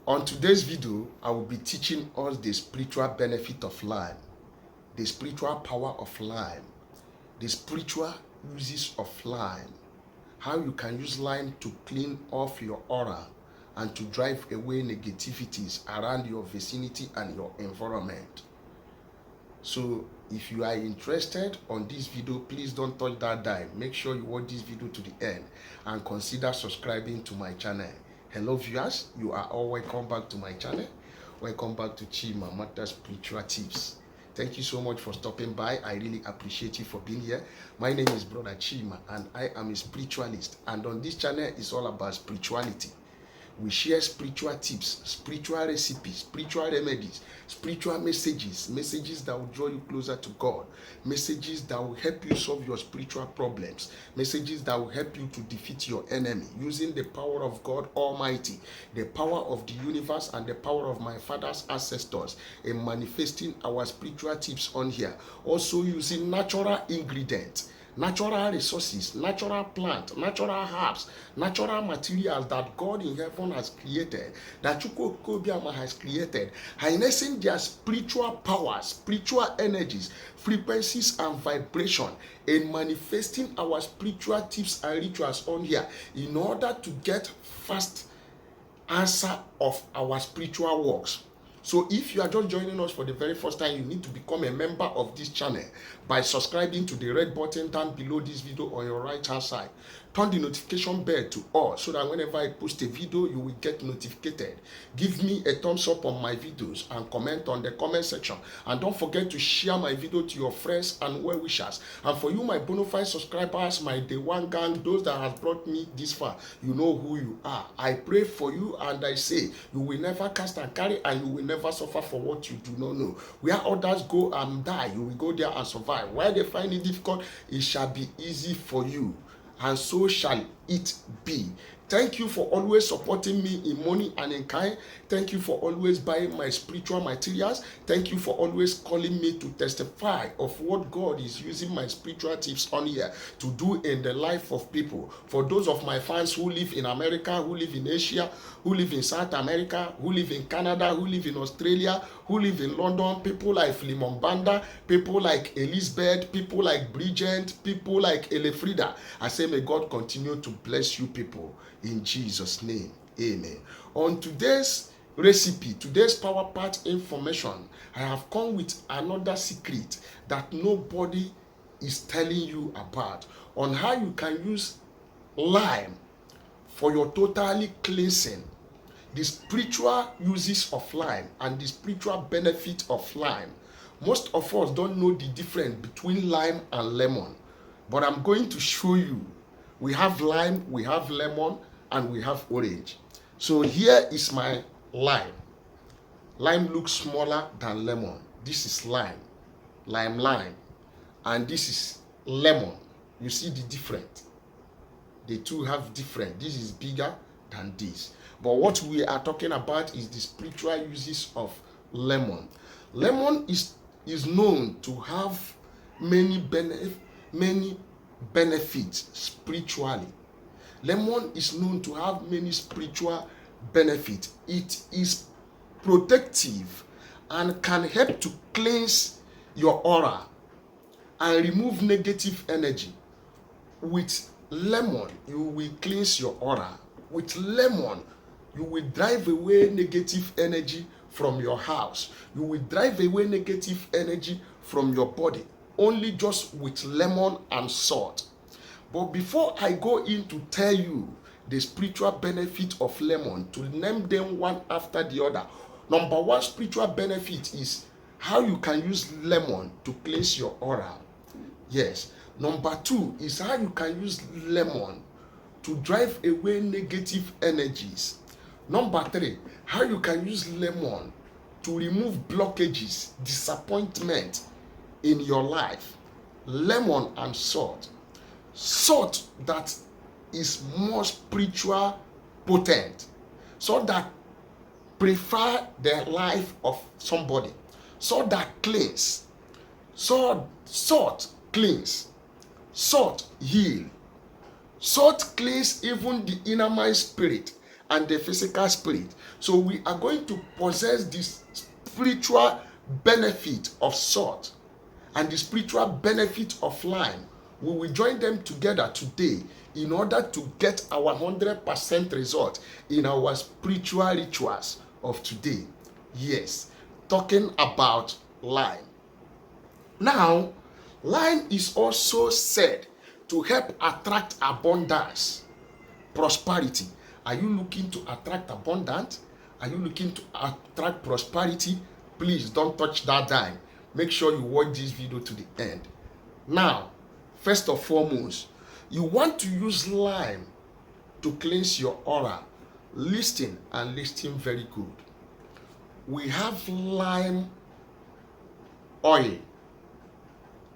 On today's video, I will be teaching us the spiritual benefit of lime, the spiritual power of lime, the spiritual uses of lime, how you can use lime to clean off your aura and to drive away negativities around your vicinity and your environment. So if you are interested on this video, please don't touch that dime. Make sure you watch this video to the end and consider subscribing to my channel. Hello viewers, you are all welcome back to my channel. Welcome back to Chima Matter Spiritual Tips. Thank you so much for stopping by. I really appreciate you for being here. My name is Brother Chima and I am a spiritualist, and on this channel is all about spirituality. We share spiritual tips, spiritual recipes, spiritual remedies, spiritual messages, messages that will draw you closer to God, messages that will help you solve your spiritual problems, messages that will help you to defeat your enemy using the power of God Almighty, the power of the universe, and the power of my father's ancestors in manifesting our spiritual tips on here. Also using natural ingredients, natural resources, natural plant, natural herbs, natural materials that God in heaven has created, that Chukwukobiama has created, harnessing their spiritual powers, spiritual energies, frequencies and vibration in manifesting our spiritual tips and rituals on here in order to get fast answer of our spiritual works. So if you are just joining us for the very first time, you need to become a member of this channel by subscribing to the red button down below this video on your right hand side. Turn the notification bell to all so that whenever I post a video, you will get notified. Give me a thumbs up on my videos and comment on the comment section. And don't forget to share my video to your friends and well wishers. And for you, my bona fide subscribers, my day one gang, those that have brought me this far, you know who you are. I pray for you and I say, you will never cast and carry, and you will never suffer for what you do not know. Where others go and die, you will go there and survive. While they find it difficult, it shall be easy for you, and so shall it be. Thank you for always supporting me in money and in kind. Thank you for always buying my spiritual materials. Thank you for always calling me to testify of what God is using my spiritual tips on here to do in the life of people. For those of my fans who live in America, who live in Asia, who live in South America, who live in Canada, who live in Australia, who live in London, people like Philemon Banda, people like Elizabeth, people like Bridget, people like Elefrida, I say may God continue to bless you people. In Jesus' name, amen. On today's recipe, today's power part information, I have come with another secret that nobody is telling you about on how you can use lime for your totally cleansing, the spiritual uses of lime and the spiritual benefit of lime. Most of us don't know the difference between lime and lemon, but I'm going to show you. We have lime, we have lemon, and we have orange. So here is my lime. Lime looks smaller than lemon. This is lime, lime, and this is lemon. You see the difference. The two have different. This is bigger than this. But what we are talking about is the spiritual uses of lemon. Lemon is known to have many benefits spiritually. Lemon is known to have many spiritual benefits. It is protective and can help to cleanse your aura and remove negative energy. With lemon, you will cleanse your aura. With lemon, you will drive away negative energy from your house. You will drive away negative energy from your body. Only just with lemon and salt. But before I go in to tell you the spiritual benefit of lemon, to name them one after the other, number one spiritual benefit is how you can use lemon to cleanse your aura. Yes. Number two is how you can use lemon to drive away negative energies. Number three, how you can use lemon to remove blockages, disappointment in your life. Lemon and salt. Salt that is more spiritual potent, so that prefer the life of somebody, so that cleanse, salt cleanse, salt heal, salt cleanse even the inner mind spirit and the physical spirit. So we are going to possess this spiritual benefit of salt and the spiritual benefit of lime. We will join them together today in order to get our 100% result in our spiritual rituals of today. Yes, talking about lime. Now, lime is also said to help attract abundance, prosperity. Are you looking to attract abundance? Are you looking to attract prosperity? Please don't touch that dime. Make sure you watch this video to the end. Now, first and foremost, you want to use lime to cleanse your aura. Listen and listen very good. We have lime oil.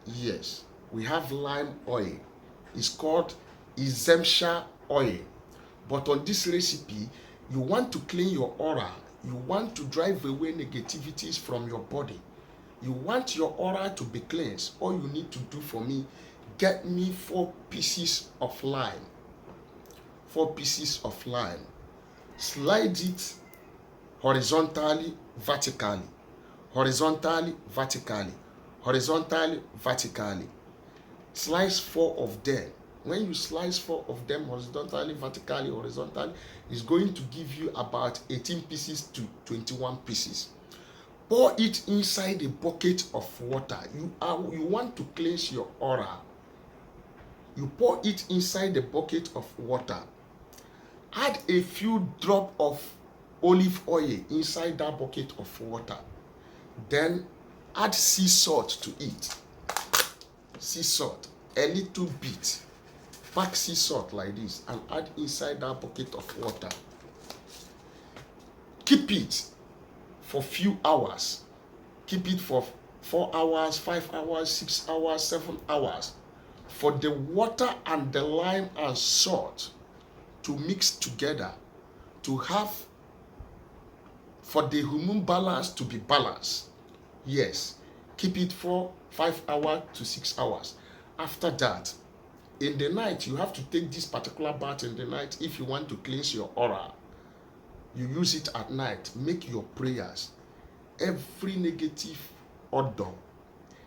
Yes, we have lime oil. It's called essential oil. But on this recipe, you want to clean your aura. You want to drive away negativities from your body. You want your aura to be cleansed. All you need to do for me, get me 4 pieces of lime. 4 pieces of lime. Slide it horizontally, vertically. Horizontally, vertically. Horizontally, vertically. Slice 4 of them. When you slice 4 of them horizontally, vertically, horizontally, it's going to give you about 18 pieces to 21 pieces. Pour it inside a bucket of water. You want to cleanse your aura. You pour it inside the bucket of water. Add a few drops of olive oil inside that bucket of water. Then add sea salt to it. Sea salt, a little bit. Pack sea salt like this and add inside that bucket of water. Keep it for few hours. Keep it for 4 hours, 5 hours, 6 hours, 7 hours. For the water and the lime and salt to mix together, to have, for the hormone balance to be balanced. Yes, keep it for 5 hours to 6 hours. After that, in the night, you have to take this particular bath in the night if you want to cleanse your aura. You use it at night. Make your prayers. Every negative odor,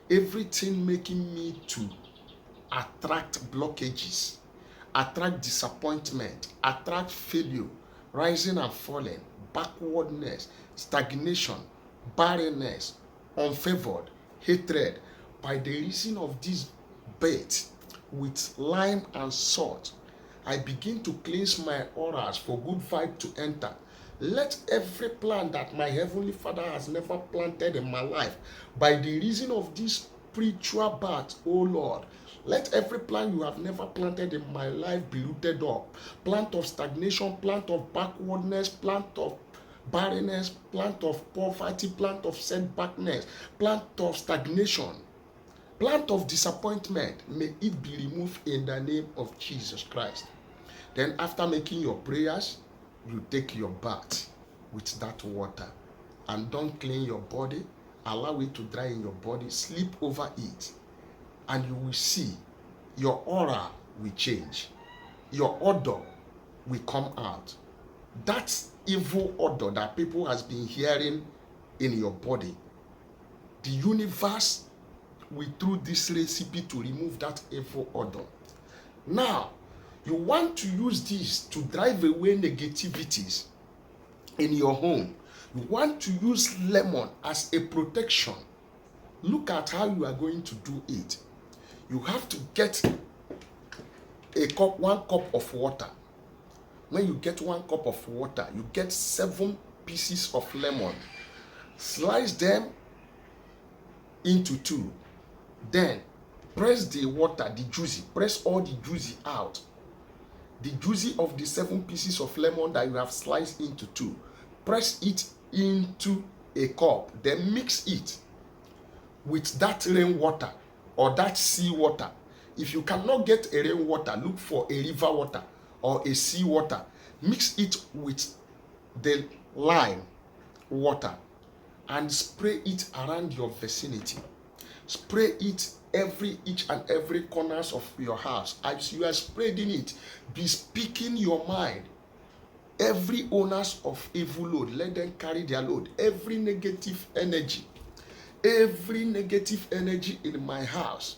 everything making me to attract blockages, attract disappointment, attract failure, rising and falling, backwardness, stagnation, barrenness, unfavored, hatred, by the reason of this bait with lime and salt, I begin to cleanse my auras for good vibe to enter. Let every plant that my Heavenly Father has never planted in my life, by the reason of this spiritual bath, oh Lord, let every plant you have never planted in my life be rooted up. Plant of stagnation, plant of backwardness, plant of barrenness, plant of poverty, plant of setbackness, plant of stagnation, plant of disappointment, may it be removed in the name of Jesus Christ. Then after making your prayers, you take your bath with that water and don't clean your body. Allow it to dry in your body. Sleep over it and you will see your aura will change. Your odor will come out. That evil odor that people has been hearing in your body, the universe will through this recipe to remove that evil odor. Now, you want to use this to drive away negativities in your home. You want to use lemon as a protection. Look at how you are going to do it. You have to get one cup of water. When you get 1 cup of water, you get 7 pieces of lemon. Slice them into 2. Then press the water, the juicy, press all the juicy out. The juicy of the 7 pieces of lemon that you have sliced into 2. Press it into a cup. Then mix it with that rainwater or that sea water. If you cannot get a rainwater, look for a river water or a sea water. Mix it with the lime water and spray it around your vicinity. Spray it each and every corners of your house. As you are spreading it, be speaking your mind. Every owners of evil load, let them carry their load. Every negative energy in my house,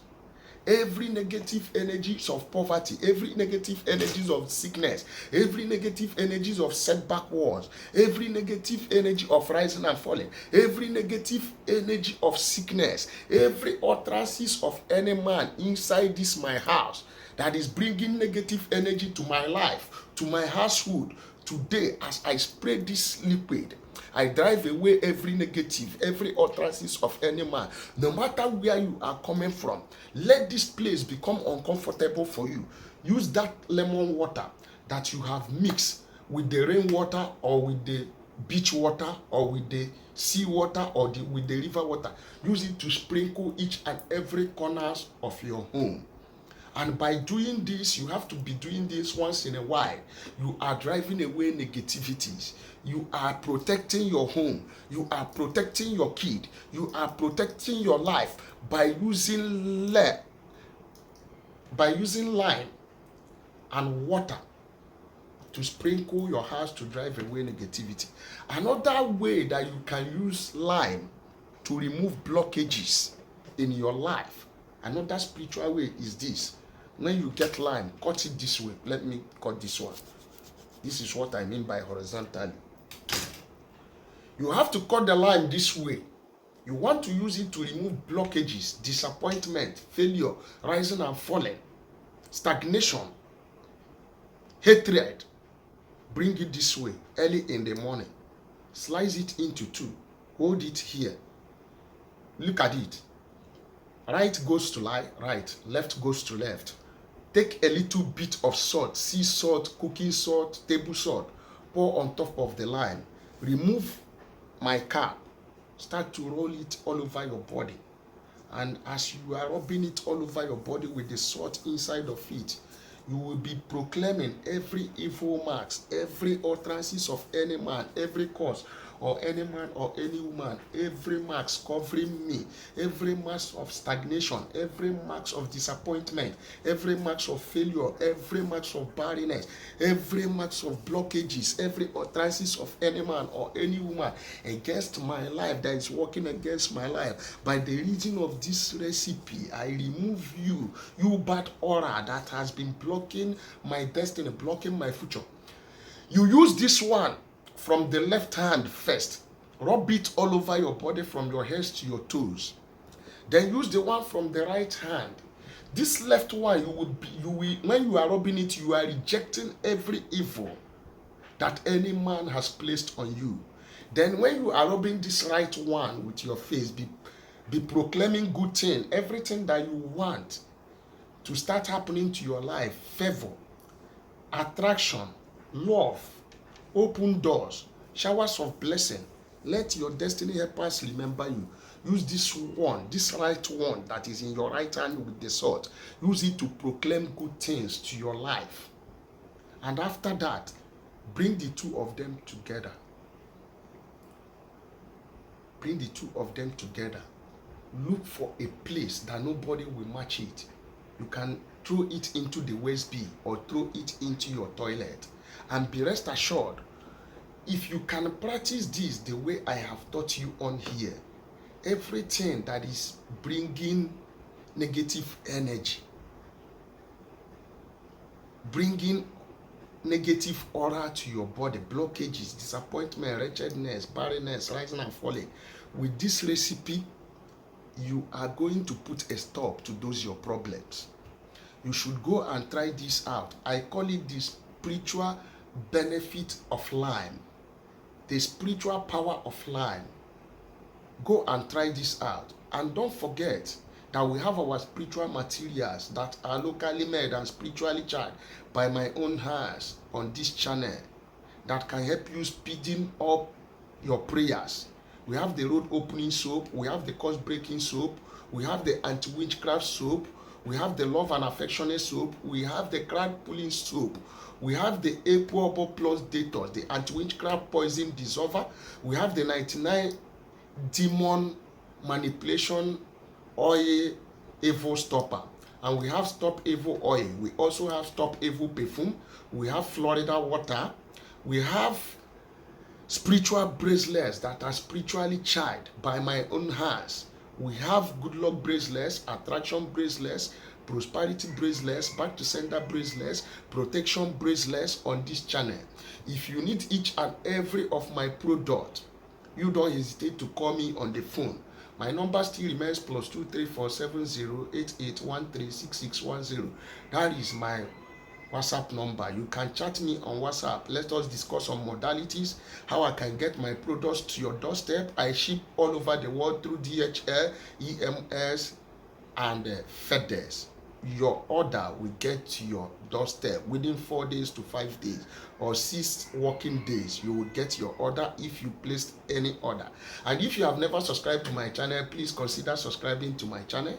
every negative energies of poverty, every negative energies of sickness, every negative energies of setback wars, every negative energy of rising and falling, every negative energy of sickness, every utterances of any man inside this my house that is bringing negative energy to my life, to my household, today as I spray this liquid, I drive away every negative, every utterances of any man. No matter where you are coming from, let this place become uncomfortable for you. Use that lemon water that you have mixed with the rainwater or with the beach water or with the sea water or with the river water. Use it to sprinkle each and every corners of your home. And by doing this, you have to be doing this once in a while. You are driving away negativities. You are protecting your home. You are protecting your kid. You are protecting your life by using lime and water to sprinkle your house to drive away negativity. Another way that you can use lime to remove blockages in your life, another spiritual way is this. When you get lime, cut it this way. Let me cut this one. This is what I mean by horizontally. You have to cut the lime this way. You want to use it to remove blockages, disappointment, failure, rising and falling, stagnation, hatred. Bring it this way early in the morning. Slice it into two. Hold it here. Look at it. Right goes to right, left goes to left. Take a little bit of salt, sea salt, cooking salt, table salt, pour on top of the lime. Remove my cap. Start to roll it all over your body. And as you are rubbing it all over your body with the salt inside of it, you will be proclaiming every evil marks, every utterances of any man, every cause or any man or any woman, every marks covering me, every marks of stagnation, every marks of disappointment, every marks of failure, every marks of barrenness, every marks of blockages, every utterances of any man or any woman against my life that is working against my life. By the reason of this recipe, I remove you bad aura that has been blocking my destiny, blocking my future. You use this one from the left hand first. Rub it all over your body from your head to your toes. Then use the one from the right hand. This left one, when you are rubbing it, you are rejecting every evil that any man has placed on you. Then when you are rubbing this right one with your face, be proclaiming good thing, everything that you want to start happening to your life, favor, attraction, love, open doors, showers of blessing. Let your destiny helpers remember you. Use this one, this right one that is in your right hand with the sword. Use it to proclaim good things to your life. And after that, bring the two of them together. Bring the two of them together. Look for a place that nobody will match it. You can throw it into the waste bin or throw it into your toilet. And be rest assured, if you can practice this the way I have taught you on here, everything that is bringing negative energy, bringing negative aura to your body, blockages, disappointment, wretchedness, barrenness, rising and falling, with this recipe, you are going to put a stop to those your problems. You should go and try this out. I call it the spiritual benefit of lime, the spiritual power of lime. Go and try this out. And don't forget that we have our spiritual materials that are locally made and spiritually charged by my own hands on this channel that can help you speeding up your prayers. We have the road opening soap, we have the curse breaking soap, we have the anti-witchcraft soap, we have the love and affectionate soap, we have the crowd pulling soap, we have the Equable Plus Detox, the anti-witchcraft poison dissolver, we have the 99 demon manipulation oil evil stopper, and we have stop evil oil. We also have stop evil perfume, we have Florida water, We have spiritual bracelets that are spiritually charged by my own hands. We have good luck bracelets, attraction bracelets, prosperity bracelets, back to sender bracelets, protection bracelets on this channel. If you need each and every of my products, you don't hesitate to call me on the phone. My number still remains +2347088136610. That is my WhatsApp number. You can chat me on WhatsApp. Let us discuss on modalities, how I can get my products to your doorstep. I ship all over the world through DHL, EMS, and FedEx. Your order will get to your doorstep within 4 days to 5 days or 6 working days. You will get your order if you placed any order. And if you have never subscribed to my channel, please consider subscribing to my channel,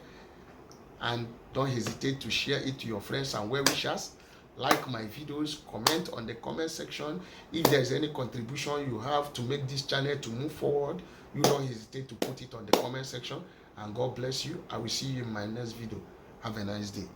and don't hesitate to share it to your friends and well-wishers. Like my videos, comment on the comment section. If there's any contribution you have to make this channel to move forward, you don't hesitate to put it on the comment section. And God bless you. I will see you in my next video. Have a nice day.